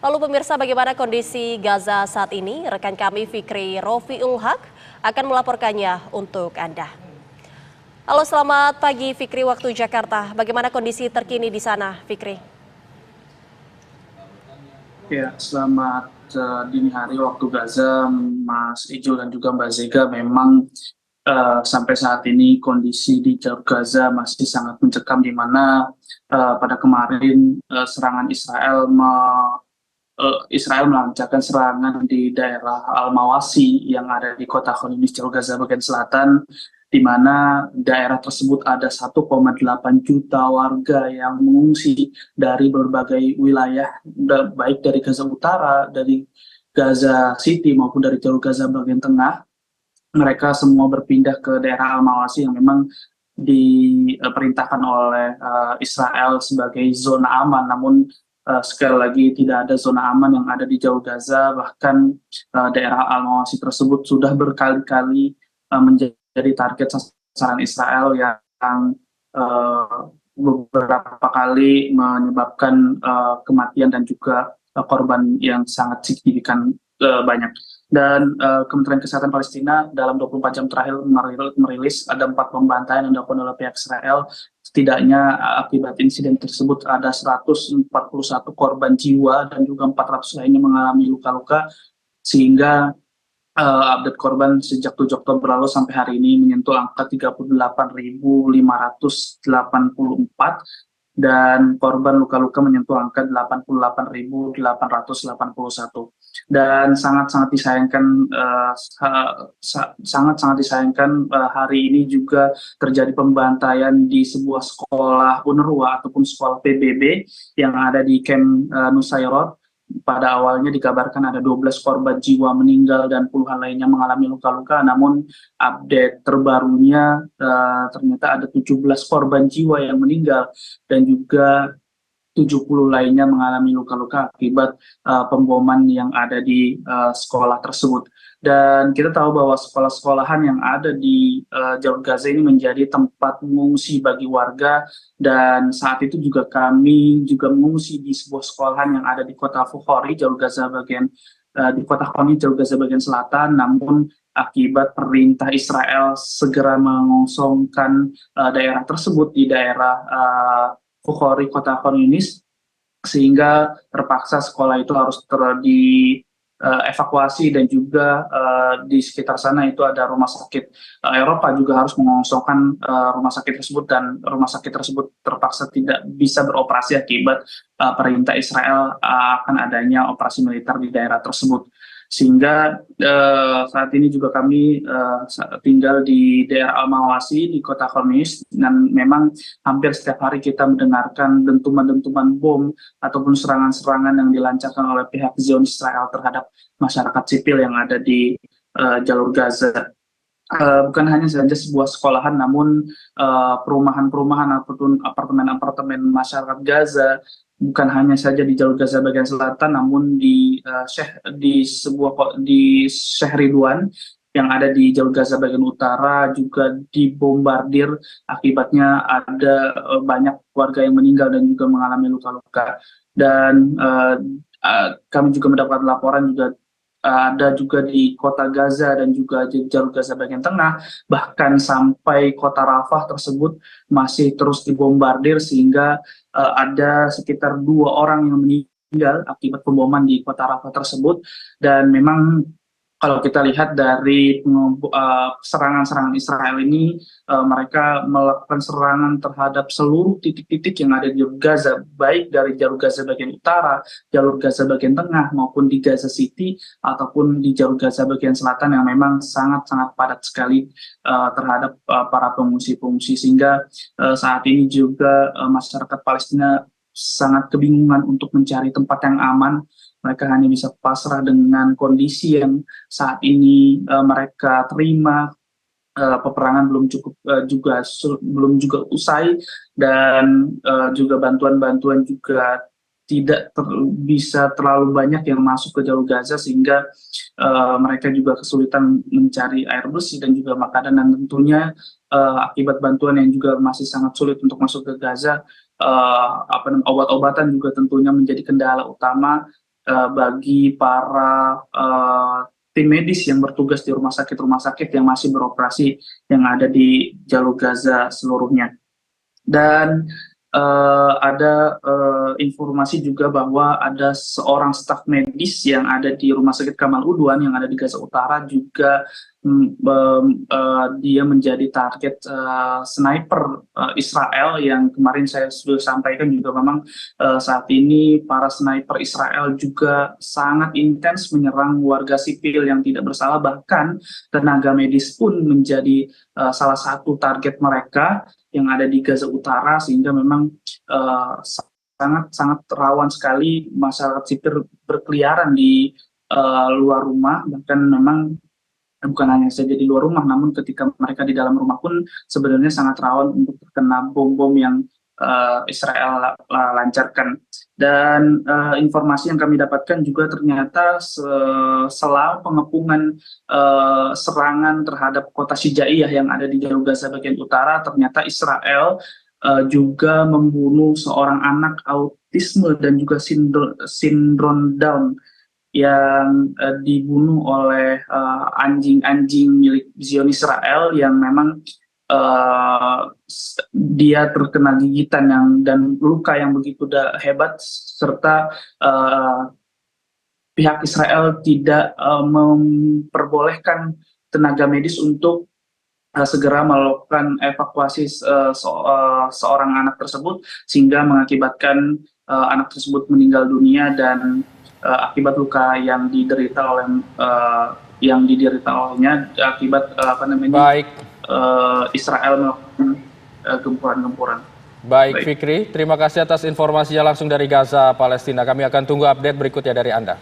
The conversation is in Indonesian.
Lalu pemirsa, bagaimana kondisi Gaza saat ini? Rekan kami Fikri Rofiul Haq akan melaporkannya untuk Anda. Halo, selamat pagi Fikri waktu Jakarta. Bagaimana kondisi terkini di sana, Fikri? Ya, selamat dini hari waktu Gaza, Mas Ijul dan juga Mbak Zega. Memang sampai saat ini kondisi di jalur Gaza masih sangat mencekam, di mana pada kemarin Israel melancarkan serangan di daerah Al-Mawasi yang ada di kota Khan Yunis, jalur Gaza bagian selatan, di mana daerah tersebut ada 1,8 juta warga yang mengungsi dari berbagai wilayah, baik dari Gaza Utara, dari Gaza City maupun dari jalur Gaza bagian tengah. Mereka semua berpindah ke daerah Al-Mawasi yang memang diperintahkan oleh Israel sebagai zona aman. Namun sekali lagi tidak ada zona aman yang ada di jalur Gaza. Bahkan daerah Al-Mawasi tersebut sudah berkali-kali menjadi target sasaran Israel yang beberapa kali menyebabkan kematian dan juga korban yang sangat signifikan banyak. Dan Kementerian Kesehatan Palestina dalam 24 jam terakhir merilis ada 4 pembantaian yang dilakukan oleh pihak Israel. Setidaknya akibat insiden tersebut ada 141 korban jiwa dan juga 400 lainnya mengalami luka-luka, sehingga update korban sejak 7 Oktober lalu sampai hari ini menyentuh angka 38.584 dan korban luka-luka menyentuh angka 88.881. Dan sangat-sangat disayangkan, sangat-sangat disayangkan, hari ini juga terjadi pembantaian di sebuah sekolah UNRWA ataupun sekolah PBB yang ada di Camp Nusayrat. Pada awalnya dikabarkan ada 12 korban jiwa meninggal dan puluhan lainnya mengalami luka-luka, namun update terbarunya ternyata ada 17 korban jiwa yang meninggal dan juga 70 lainnya mengalami luka-luka akibat pemboman yang ada di sekolah tersebut. Dan kita tahu bahwa sekolah-sekolahan yang ada di jalur Gaza ini menjadi tempat mengungsi bagi warga, dan saat itu juga kami juga mengungsi di sebuah sekolahan yang ada di kota Fukhori, jalur Gaza bagian di kota Koni, jalur Gaza bagian selatan. Namun akibat perintah Israel segera mengosongkan daerah tersebut di daerah Fukhori, kota Khan Yunis, sehingga terpaksa sekolah itu harus dievakuasi, dan juga di sekitar sana itu ada rumah sakit Eropa juga harus mengosongkan rumah sakit tersebut, dan rumah sakit tersebut terpaksa tidak bisa beroperasi akibat perintah Israel akan adanya operasi militer di daerah tersebut. Sehingga saat ini juga kami tinggal di daerah Al-Mawasi di kota Khan Yunis, dan memang hampir setiap hari kita mendengarkan dentuman-dentuman bom ataupun serangan-serangan yang dilancarkan oleh pihak Zionis Israel terhadap masyarakat sipil yang ada di jalur Gaza. Bukan hanya saja sebuah sekolahan, namun perumahan-perumahan ataupun apartemen-apartemen masyarakat Gaza, bukan hanya saja di jalur Gaza bagian selatan, namun di Sheikh Ridwan yang ada di jalur Gaza bagian utara juga dibombardir. Akibatnya ada banyak warga yang meninggal dan juga mengalami luka-luka. Dan kami juga mendapat laporan juga ada juga di kota Gaza dan juga di jalur Gaza bagian tengah, bahkan sampai kota Rafah tersebut masih terus dibombardir, sehingga ada sekitar 2 orang yang meninggal akibat pemboman di kota Rafah tersebut. Dan memang kalau kita lihat dari serangan-serangan Israel ini, mereka melakukan serangan terhadap seluruh titik-titik yang ada di jalur Gaza, baik dari jalur Gaza bagian utara, jalur Gaza bagian tengah, maupun di Gaza City, ataupun di jalur Gaza bagian selatan yang memang sangat-sangat padat sekali terhadap para pengungsi-pengungsi. Sehingga saat ini juga masyarakat Palestina sangat kebingungan untuk mencari tempat yang aman. Mereka hanya bisa pasrah dengan kondisi yang saat ini mereka terima. Peperangan belum juga usai, dan juga bantuan-bantuan juga tidak bisa terlalu banyak yang masuk ke jalur Gaza, sehingga mereka juga kesulitan mencari air bersih dan juga makanan. Dan tentunya akibat bantuan yang juga masih sangat sulit untuk masuk ke Gaza, obat-obatan juga tentunya menjadi kendala utama. bagi para tim medis yang bertugas di rumah sakit yang masih beroperasi yang ada di jalur Gaza seluruhnya. Dan ada informasi juga bahwa ada seorang staf medis yang ada di Rumah Sakit Kamal Udwan yang ada di Gaza Utara juga dia menjadi target sniper Israel yang kemarin saya sudah sampaikan juga memang saat ini para sniper Israel juga sangat intens menyerang warga sipil yang tidak bersalah, bahkan tenaga medis pun menjadi salah satu target mereka yang ada di Gaza Utara, sehingga memang sangat rawan sekali masyarakat sipil berkeliaran di luar rumah, bahkan memang bukan hanya saja di luar rumah, namun ketika mereka di dalam rumah pun sebenarnya sangat rawan untuk terkena bom-bom yang Israel lancarkan. Dan informasi yang kami dapatkan juga ternyata selama pengepungan serangan terhadap kota Syjaiyah yang ada di jalur Gaza bagian utara, ternyata Israel juga membunuh seorang anak autisme dan juga sindrom Down yang dibunuh oleh anjing-anjing milik Zionis Israel yang memang dia terkena gigitan dan luka yang begitu hebat, serta pihak Israel tidak memperbolehkan tenaga medis untuk segera melakukan evakuasi seorang anak tersebut, sehingga mengakibatkan anak tersebut meninggal dunia dan akibat luka yang diderita olehnya akibat Baik. Israel melakukan gempuran-gempuran. Baik, Fikri, terima kasih atas informasinya langsung dari Gaza, Palestina. Kami akan tunggu update berikutnya dari Anda.